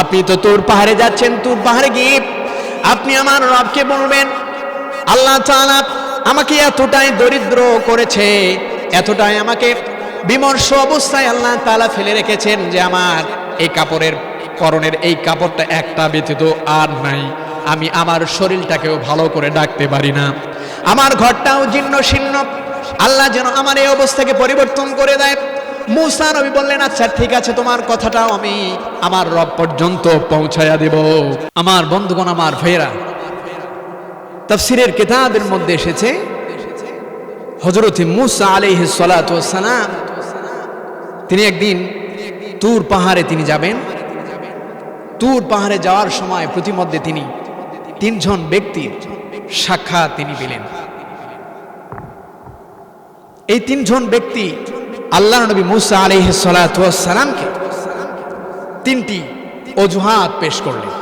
আপনি তো তুর পাহাড়ে যাচ্ছেন, তুর পাহাড়ে গিয়ে আপনি আমার রবকে বলবেন, আল্লাহ তাআলা আমাকে এতটাই দরিদ্র করেছে, এতটাই আমাকে বিমর্ষ অবস্থায় আল্লাহ তাআলা ফেলে রেখেছেন যে আমার এই কাপড়ের পরনের এই কাপড়টা একটা ব্যতীত আর নাই। আমি আমার শরীরটাকেও ভালো করে ডাকতে পারি না, আমার ঘরটাও জীর্ণ শীর্ণ। আল্লাহ যেন আমার এই অবস্থাকে পরিবর্তন করে দেয়। মূসা নবী বললেন, আচ্ছা ঠিক আছে, তোমার কথাটাও আমি আমার রব পর্যন্ত পৌঁছায়া দেব। আমার বন্ধুগণ, আমার ভাইয়েরা, তাফসীরের কিতাবের মধ্যে এসেছে হযরত মূসা আলাইহিস সালাতু ওয়াস সালাম তিনি একদিন তুর পাহাড়ে তিনি যাবেন। তুর পাহাড়ে যাওয়ার সময় প্রতিমধ্যে তিনি তিনজন ব্যক্তির সাক্ষাৎ তিনি পেলেন। এই তিনজন ব্যক্তি আল্লাহর নবী মূসা আলাইহিস সালাতু ওয়াস সালামকে তিনটি অজুহাত পেশ করলেন।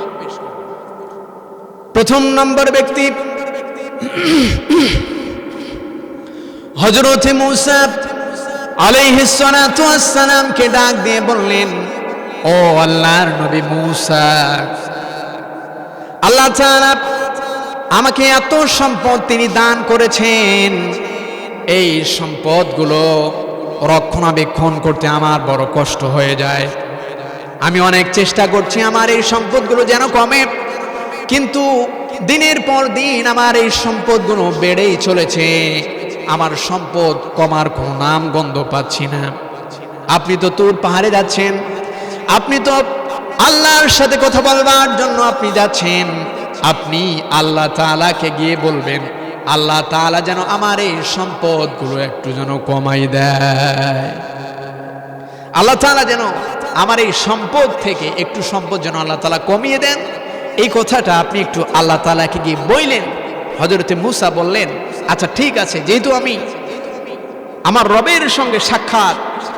প্রথম নম্বর ব্যক্তি হযরত মূসা আলাইহিস সালাতু ওয়াস সালামকে ডাক দিয়ে বললেন, ও আল্লাহর নবী মূসা, আল্লাহ তাআলা আমাকে এত সম্পদ তিনি দান করেছেন, এই সম্পদগুলো রক্ষণাবেক্ষণ করতে আমার বড় কষ্ট হয়ে যায়। আমি অনেক চেষ্টা করছি আমার এই সম্পদগুলো যেন কমে, কিন্তু দিনের পর দিন আমার এই সম্পদগুলো বেড়েই চলেছে, আমার সম্পদ কমার কোনো নাম গন্ধ পাচ্ছি না। আপনি তো তুর পাহাড়ে যাচ্ছেন, আপনি তো আল্লাহর সাথে কথা বলবার জন্য আপনি যাচ্ছেন, আপনি আল্লাহ তাআলাকে গিয়ে বলবেন আল্লাহ তাআলা যেন আমার এই সম্পদগুলো একটু যেন কমাই দেয়, আল্লাহ তাআলা যেন আমার এই সম্পদ থেকে একটু সম্পদ যেন আল্লাহ তাআলা কমিয়ে দেন। এই কথাটা আপনি একটু আল্লাহ তাআলাকে গিয়ে বললেন। হযরত মূসা বললেন, আচ্ছা ঠিক আছে, যেহেতু আমি আমার রবের সঙ্গে সাক্ষাৎ,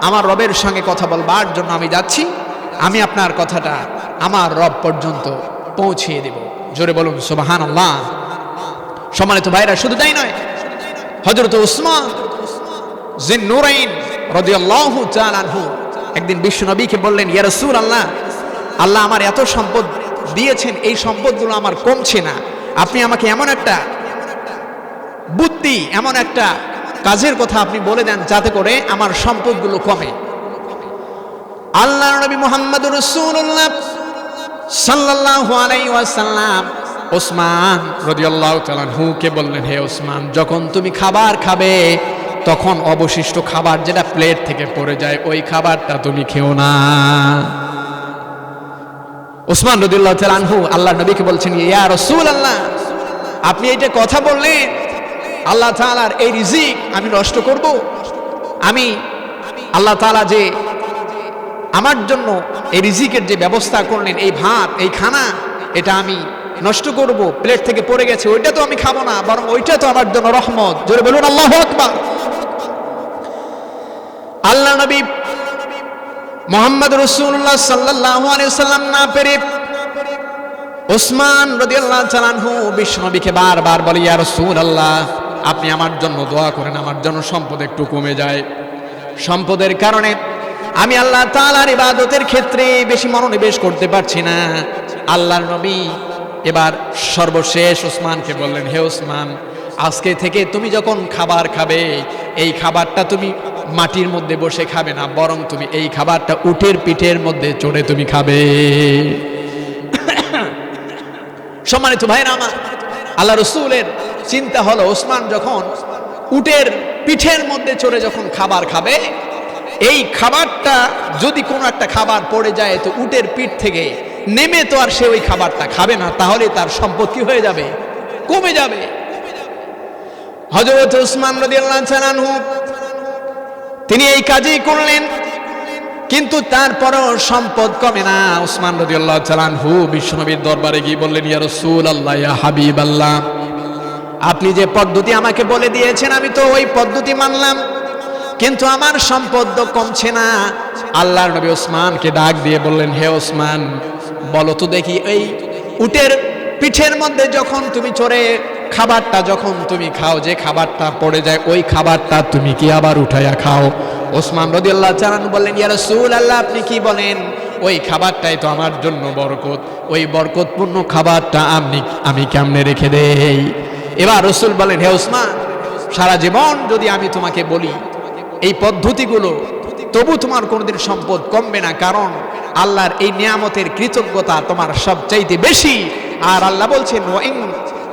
আমার রবের সঙ্গে কথা বলবার জন্য আমি যাচ্ছি, আমি আপনার কথাটা আমার রব পর্যন্ত পৌঁছিয়ে দেব। জোরে বলুন সুবহানাল্লাহ। সম্মানিত ভাইরা, শুধু তাই নয়, হযরত উসমান যিন্নুরাইন রাদিয়াল্লাহু তাআলা আনহু একদিন বিশ্ব নবীকে বললেন, ইয়া রাসূলুল্লাহ, আল্লাহ আমার এত সম্পদ দিয়েছেন, এই সম্পদগুলো আমার কমছে না, আপনি আমাকে এমন একটা বুদ্ধি, এমন একটা কাজের কথা আপনি বলে দেন যাতে করে আমার সম্পদগুলো কমে। আল্লাহর নবী মুহাম্মদুর রাসূলুল্লাহ সাল্লাল্লাহু আলাইহি ওয়াসাল্লাম ওসমান রাদিয়াল্লাহু তাআলা আনহুকে বললেন, হে ওসমান, যখন তুমি খাবার খাবে তখন অবশিষ্ট খাবার যেটা প্লেট থেকে পড়ে যায় ওই খাবারটা তুমি খেও না। ওসমান রাদিয়াল্লাহু তাআলা আনহু আল্লাহর নবীকে বলছেন, ইয়া রাসূলুল্লাহ, আপনি এইটা কথা বললেন, আল্লাহ তাআলার এই রিজিক আমি নষ্ট করব? আমি আল্লাহ তাআলা যে আমার জন্য এই রিজিকের যে ব্যবস্থা করলেন, এই ভাত, এই খানা, এটা আমি নষ্ট করব? প্লেট থেকে পড়ে গেছে, ওইটা তো আমি খাবো না, বরং ওইটা তো আমার জন্য রহমত। জোরে বলুন আল্লাহু আকবার। আল্লাহ নবী মুহাম্মদ রাসূলুল্লাহ সাল্লাল্লাহু আলাইহি ওয়াসাল্লাম না পেরে ওসমান রাদিয়াল্লাহু তাআলা আনহু বিশ্বনবীকে বারবার বলে, ইয়া রাসূলুল্লাহ, আপনি আমার জন্য দোয়া করেন, আমার জন্য সম্পদ একটু কমে যায়। সম্পদের কারণে আমি আল্লাহ তাআলার ইবাদতের ক্ষেত্রে বেশি মনোনিবেশ করতে পারছি না। আল্লাহর নবী এবার সর্বশেষ ওসমানকে বললেন, হে ওসমান, আজকে থেকে তুমি যখন খাবার খাবে, এই খাবারটা তুমি মাটির মধ্যে বসে খাবে না, বরং তুমি এই খাবারটা উটের পিঠের মধ্যে চড়ে তুমি খাবে। সম্মানিত ভাইরা আমার, আল্লাহ রাসূলের চিন্তা হলো, ওসমান যখন উটের পিঠের মধ্যে চড়ে যখন খাবার খাবে, এই খাবারটা যদি কোনো একটা খাবার পড়ে যায় তো উটের পিঠ থেকে নেমে তো আর সে ওই খাবারটা খাবে না, তাহলে তার সম্পদ কি হয়ে যাবে? কমে যাবে। হযরত ওসমান রাদিয়াল্লাহু তাআলা আনহু তিনি এই কাজই করলেন, কিন্তু তারপরও সম্পদ কমে না। ওসমান রাদিয়াল্লাহু তাআলা আনহু বিশ্বনবীর দরবারে গিয়ে বললেন, ইয়া রাসূলুল্লাহ, ইয়া হাবিবাল্লাহ, আপনি যে পদ্ধতি আমাকে বলে দিয়েছেন আমি তো ওই পদ্ধতি মানলাম, কিন্তু আমার সম্পদ তো কমছে না। আল্লাহর নবী ওসমানকে ডাক দিয়ে বললেন, হে ওসমান, বলো তো দেখি, এই উটের পিঠের মধ্যে যখন তুমি চড়ে খাবারটা যখন তুমি খাও, যে খাবারটা পড়ে যায় ওই খাবারটা তুমি কি আবার উঠাইয়া খাও? ওসমান রাদিয়াল্লাহু তাআলা বললেন, ইয়া রাসূলুল্লাহ, আপনি কি বলেন? ওই খাবারটাই তো আমার জন্য বরকত, ওই বরকতপূর্ণ খাবারটা আমি কেমনে রেখে দেই? এবার রাসূল বলেন, হে ওসমান, সারা জীবন যদি আমি তোমাকে বলি এই পদ্ধতিগুলো, তবু তোমার কোনোদিন সম্পদ কমবে না, কারণ আল্লাহর এই নিয়ামতের কৃতজ্ঞতা তোমার সবচাইতে বেশি। আর আল্লাহ বলছেন,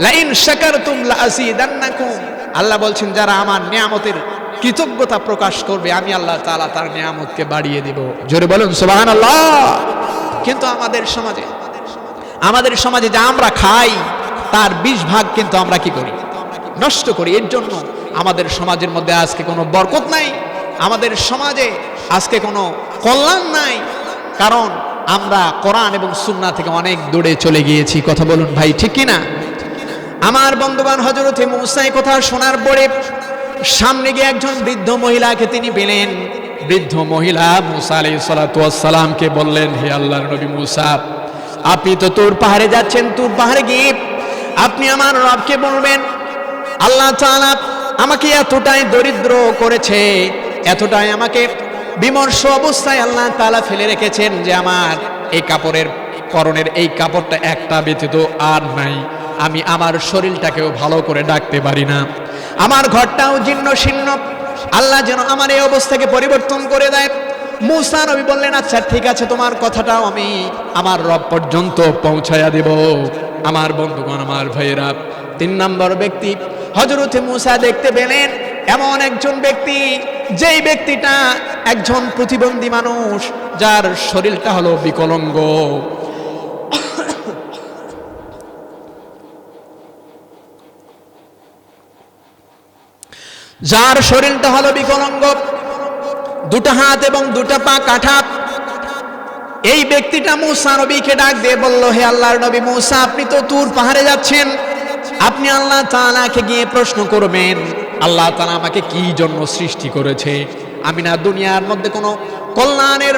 লাইন শাকারতুম লাযিদান্নাকুম, আল্লাহ বলছেন যারা আমার নিয়ামতের কৃতজ্ঞতা প্রকাশ করবে আমি আল্লাহ তাআলা তার নিয়ামতকে বাড়িয়ে দেব। জোরে বলুন সুবহানাল্লাহ। কিন্তু আমাদের সমাজে যা আমরা খাই তার 20 ভাগ কিন্তু আমরা কি করি? নষ্ট করি। এর জন্য আমাদের সমাজের মধ্যে আজকে কোনো বরকত নাই, আমাদের সমাজে আজকে কোনো কল্যাণ নাই, কারণ আমরা কোরআন এবং সুন্নাহ থেকে অনেক দূরে চলে গিয়েছি। কথা বলুন ভাই, ঠিক কি না? আমার বন্ধুগণ, হযরতে মূসা এই কথা শোনার পরে সামনে গিয়ে একজন বৃদ্ধ মহিলাকে তিনি পেলেন। বৃদ্ধ মহিলা মূসা আলাইহিস সালাতু ওয়াস সালামকে বললেন, হে আল্লাহর নবী মূসা, আপনি তো তুর পাহাড়ে যাচ্ছেন, তুর পাহাড়ে গিয়ে আপনি আমার রবকে বলবেন, আল্লাহ তাআলা আমাকে এতটাই দরিদ্র করেছে, এতটাই আমাকে বিমর্ষ অবস্থায় আল্লাহ তাআলা ফেলে রেখেছেন যে আমার এই কাপড়ের পরনের এই কাপড়টা একটা ব্যতীত আর নাই। আমি আমার শরীরটাকেও ভালো করে ডাকতে পারি না, আমার ঘরটাও জীর্ণ শীর্ণ। আল্লাহ যেন আমার এই অবস্থাকে পরিবর্তন করে দেয়। মূসা নবী বললেন, আচ্ছা ঠিক আছে, তোমার কথাটাও আমি আমার রব পর্যন্ত পৌঁছায়া দেব। আমার বন্ধুগণ, আমার ভাইয়েরা, 3 নম্বর ব্যক্তি হযরতে মূসা দেখতে পেলেন এমন একজন ব্যক্তি, যেই ব্যক্তিটা একজন প্রতিবন্ধী মানুষ, যার শরীরটা হলো বিকলাঙ্গ। যার শরীরটা হলো বিকলাঙ্গ, 2টা হাত এবং 2টা পা কাটা। এই ব্যক্তিটা মূসা নবীকে ডাক দিয়ে বলল, হে আল্লাহর নবী মূসা, আপনি তো তুর পাহাড়ে যাচ্ছেন, আপনি আল্লাহ তাআলাকে গিয়ে প্রশ্ন করবেন, আল্লাহ তাআলা আমাকে কি জন্য সৃষ্টি করেছে? আমি না দুনিয়ার মধ্যে কোনো কল্যাণের,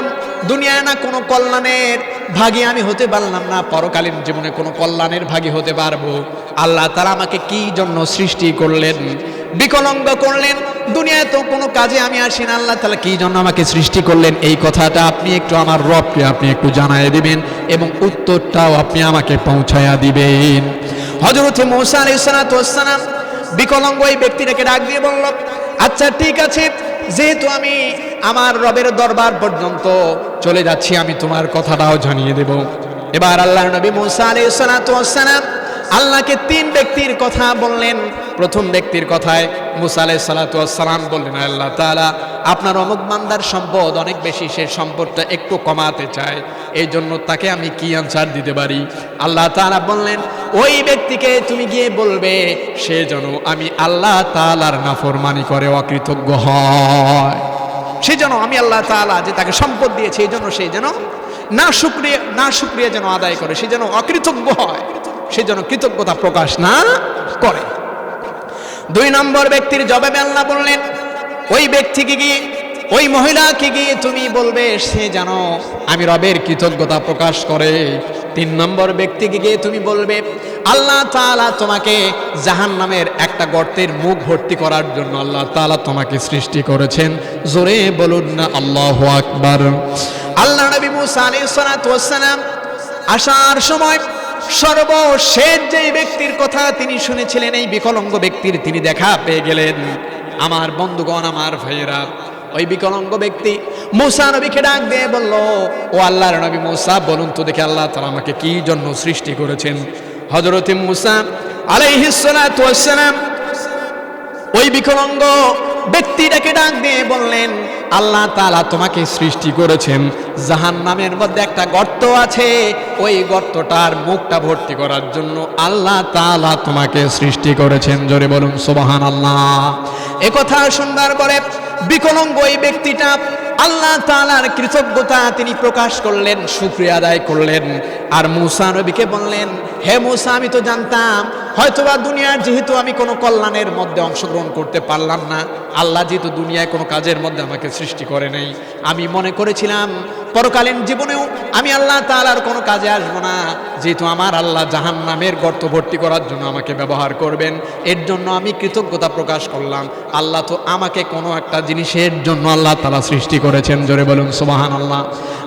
দুনিয়ায় না কোনো কল্যাণের ভাগী আমি হতে পারলাম না, পরকালীন জীবনে কোনো কল্যাণের ভাগী হতে পারবো? আল্লাহ তাআলা আমাকে কি জন্য সৃষ্টি করলেন, বিকলাঙ্গ করলেন? দুনিয়ায় তো কোনো কাজে আমি আসি না, আল্লাহ তাআলা কি জন্য আমাকে সৃষ্টি করলেন? এই কথাটা আপনি একটু আমার রবকে আপনি একটু জানায় দিবেন এবং উত্তরটাও আপনি আমাকে পৌঁছায়া দিবেন। হযরতে মূসা আলাইহিস সালাতু ওয়াস সালাম বিকলাঙ্গ এই ব্যক্তিটাকে ডাক দিয়ে বলল, আচ্ছা ঠিক আছে, যেহেতু আমি আমার রবের দরবার পর্যন্ত চলে যাচ্ছি, আমি তোমার কথাটাও জানিয়ে দেব। এবার আল্লাহর নবী মূসা আলাইহিস সালাতু ওয়াস সালাম আল্লাহকে 3 ব্যক্তির কথা বললেন। প্রথম ব্যক্তির কথায় মূসা আলাইহিস সালাতু ওয়াস সালাম বললেন, আল্লাহ তাআলা আপনার অমুক বান্দার সম্পদ অনেক বেশি, সে সম্পদটা একটু কমাতে চায়, এই জন্য তাকে আমি কি আনসার দিতে পারি? আল্লাহ তাআলা বললেন, ওই ব্যক্তিকে তুমি গিয়ে বলবে সে যেন আমি আল্লাহ তাআলার নাফরমানি করে অকৃতজ্ঞ হয়, সে যেন আমি আল্লাহ তাআলা যে তাকে সম্পদ দিয়েছে এই জন্য সে যেন না শুকরিয়া যেন আদায় করে, সে যেন অকৃতজ্ঞ হয়, সে যেন কৃতজ্ঞতা প্রকাশ না করে। 2 নম্বর ব্যক্তির জবাবে আল্লাহ বললেন, ওই ব্যক্তিকে গিয়ে, ওই মহিলাকে গিয়ে তুমি বলবে সে যেন আমি রবের কৃতজ্ঞতা প্রকাশ করে। 3 নম্বর ব্যক্তিকে গিয়ে তুমি বলবে আল্লাহ তাআলা তোমাকে জাহান্নামের একটা গর্তের মুখ ভর্তি করার জন্য আল্লাহ তাআলা তোমাকে সৃষ্টি করেছেন। জোরে বলুন না আল্লাহু আকবার। আল্লাহ নবী মূসা আলাইহিস সালাতু ওয়াস সালাম আসার সময় সর্বশেষ যেই ব্যক্তির কথা তিনি শুনেছিলেন, এই বিকলাঙ্গ ব্যক্তির তিনি দেখা পেয়ে গেলেন। আমার বন্ধুগণ, আমার ভাইয়েরা, ওই বিকলাঙ্গ ব্যক্তি মূসা নবীকে ডাক দিয়ে বলল, ও আল্লাহর নবী মূসা, বলুন তো দেখি আল্লাহ তাআলা আমাকে কি জন্য সৃষ্টি করেছেন? হযরতে মূসা আলাইহিস সালাতু ওয়াস সালাম ওই বিকলাঙ্গ ব্যক্তিটাকে ডাক দিয়ে বললেন, আল্লাহ তাআলা তোমাকে সৃষ্টি করেছেন, জাহান্নামের মধ্যে একটা গর্ত আছে, ওই গর্তটার মুখটা ভর্তি করার জন্য আল্লাহ তাআলা তোমাকে সৃষ্টি করেছেন। জোরে বলুন সুবহানাল্লাহ। একথা শুনবার পরে বিকলাঙ্গ এই ব্যক্তিটা আল্লাহ তাআলার কৃতজ্ঞতা তিনি প্রকাশ করলেন, শুকরিয়া আদায় করলেন। আর মূসা নবীকে বললেন, হে মূসা, আমি তো জানতাম হয়তোবা দুনিয়ার যেহেতু আমি কোনো কল্যাণের মধ্যে অংশগ্রহণ করতে পারলাম না, আল্লাহ যেহেতু দুনিয়ায় কোনো কাজের মধ্যে আমাকে সৃষ্টি করে নাই, আমি মনে করেছিলাম পরকালীন জীবনেও আমি আল্লাহ তাআলার কোনো কাজে আসবো না, যেহেতু আমার আল্লাহ জাহান্নামের গর্ত ভর্তি করার জন্য আমাকে ব্যবহার করবেন। এর জন্য আমি কৃতজ্ঞতা প্রকাশ করলাম। আল্লাহ তো আমাকে কোনো একটা জিনিসের জন্য আল্লাহ তাআলা সৃষ্টি করেছেন, জোরে বলুন সুবহানাল্লাহ।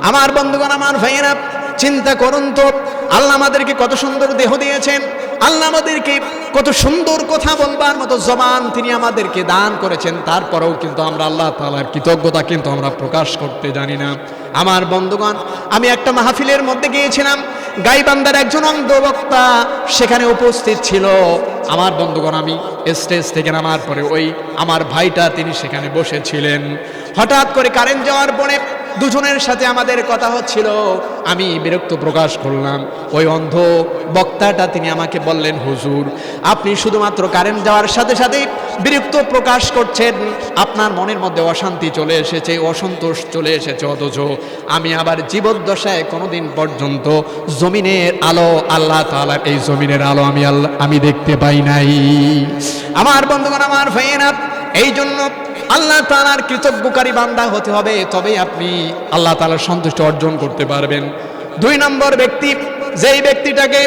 আমার বন্ধুগণ, আমার ভাইয়েরা, চিন্তা করুন তো, আল্লাহ আমাদেরকে কত সুন্দর দেহ দিয়েছেন, আল্লাহ আমাদেরকে কত সুন্দর কথা বলবার মতো জবান তিনি আমাদেরকে দান করেছেন। তারপরেও কিন্তু আমরা আল্লাহ তাআলার কৃতজ্ঞতা কিন্তু আমরা প্রকাশ করতে জানি না। আমার বন্ধুগণ, আমি একটা মাহফিলের মধ্যে গিয়েছিলাম, গাইবান্ধার একজন অন্ধ বক্তা সেখানে উপস্থিত ছিল। আমার বন্ধুগণ, আমি স্টেজ থেকে নামার পরে ওই আমার ভাইটা তিনি সেখানে বসেছিলেন। হঠাৎ করে কারেন্ট যাওয়ার পরে দুজনের সাথে আমাদের কথা হচ্ছিল। আমি বিরক্ত প্রকাশ করলাম। ওই অন্ধ বক্তাটা তিনি আমাকে বললেন, হুজুর, আপনি শুধুমাত্র কারেন্ট যাওয়ার সাথে সাথে বিরক্ত প্রকাশ করছেন, আপনার মনের মধ্যে অশান্তি চলে এসেছে, অসন্তোষ চলে এসেছে, অথচ আমি আবার জীবদ্দশায় কোনোদিন পর্যন্ত জমিনের আলো, আল্লাহ তাআলার এই জমিনের আলো আমি দেখতে পাই নাই। আমার বন্ধুগণ, আমার ভাইয়েরা, এই জন্য আল্লাহ তাআলার কৃতজ্ঞকারী বান্দা হতে হবে, তবেই আপনি আল্লাহ তাআলার সন্তুষ্টি অর্জন করতে পারবেন। 2 নম্বর ব্যক্তি, যেই ব্যক্তিটাকে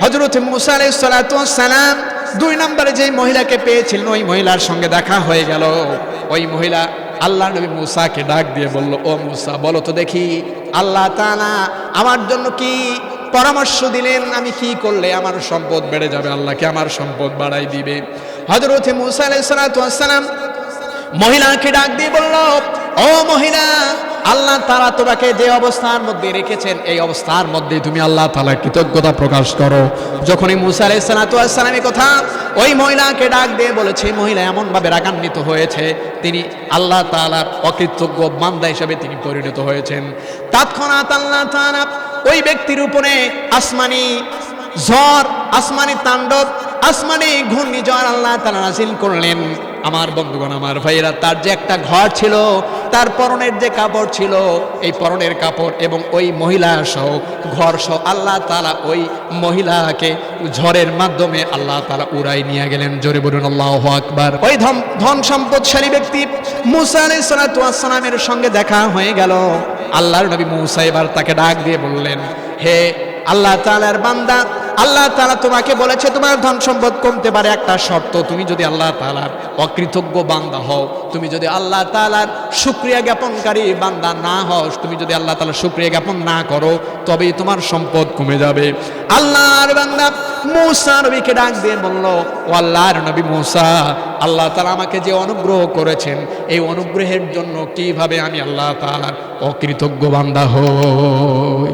হযরত মূসা আলাইহিস সালাতু ওয়াস সালাম 2 নম্বরে যেই মহিলাকে পেয়েছিলেন, ওই মহিলার সঙ্গে দেখা হয়ে গেল। ওই মহিলা আল্লাহ নবী মূসাকে ডাক দিয়ে বলল, ও মূসা, বলো তো দেখি আল্লাহ তাআলা আমার জন্য কি পরামর্শ দিলেন, আমি কি করলে আমার সম্পদ বেড়ে যাবে, আল্লাহকে আমার সম্পদ বাড়াই দিবে। হযরত মূসা আলাইহিস সালাতু ওয়াস সালাম মহিলাকে ডাক দিয়ে বলল, ও মহিলা, আল্লাহ তাআলা তোমাকে যে অবস্থার মধ্যে রেখেছেন, এই অবস্থার মধ্যে তুমি আল্লাহ তাআলার কৃতজ্ঞতা প্রকাশ করো। যখনই মূসা আলাইহিস সালাতু ওয়াস সালামের কথা ওই মহিলাকে ডাক দিয়ে বলেছে, মহিলা এমন ভাবে রাগান্বিত হয়েছে, তিনি আল্লাহ তাআলার অকৃতজ্ঞ বান্দা হিসেবে তিনি পরিণত হয়েছেন। তৎক্ষণাৎ আল্লাহ তাআলা ওই ব্যক্তির উপরে আসমানি ঝড়, আসমানি তাণ্ডব, আসমানি ঘূর্ণিঝড় আল্লাহ তাআলা নাযিল করলেন। আমার বন্ধুগণ, আমার ভাইয়েরা, তার যে একটা ঘর ছিল, তার পরনের যে কাপড় ছিল, এই পরনের কাপড় এবং ওই মহিলা সহ ঘর সহ আল্লাহ তাআলা ওই মহিলাকে ঝড়ের মাধ্যমে আল্লাহ তাআলা উড়াই নিয়ে গেলেন। জোরে বলুন আল্লাহু আকবার। ওই ধন সম্পদশালী ব্যক্তি মূসা আলাইহিস সালাতু ওয়াস সালামের সঙ্গে দেখা হয়ে গেল। আল্লাহর নবী মূসা এবার তাকে ডাক দিয়ে বললেন, হে আল্লাহ তাআলার বান্দা, আল্লাহ তাআলা তোমাকে বলেছে তোমার ধন সম্পদ কমতে পারে, একটা শর্ত, তুমি যদি আল্লাহ তাআলার অকৃতজ্ঞ বান্দা হও, তুমি যদি আল্লাহ তাআলার শুকরিয়া জ্ঞাপনকারী বান্দা না হও, তুমি যদি আল্লাহ তাআলার শুকরিয়া জ্ঞাপন না করো, তবেই তোমার সম্পদ কমে যাবে। আল্লাহর বান্দা মূসা নবীকে ডাক দিয়ে বলল, ও আল্লাহর নবী মূসা, আল্লাহ তাআলা আমাকে যে অনুগ্রহ করেছেন, এই অনুগ্রহের জন্য কিভাবে আমি আল্লাহ তাআলার অকৃতজ্ঞ বান্দা হই?